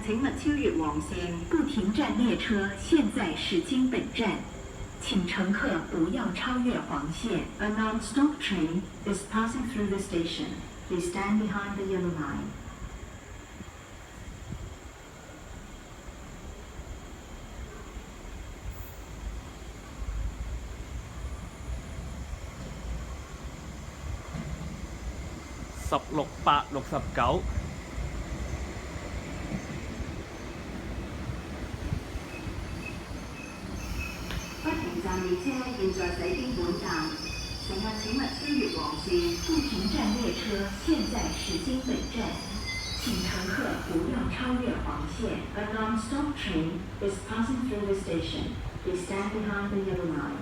請勿超越黃線。不停站列車現在駛經本站，請乘客不要超越黃線。A non-stop train is passing through the station. Please stand behind the yellow line. 16、8、69。不停站列車現在駛經本站，乘客請勿超越黃線。不停站列車現在駛經本站，請乘客不要超越黃線。A non-stop train is passing through the station. Please stand behind the yellow line.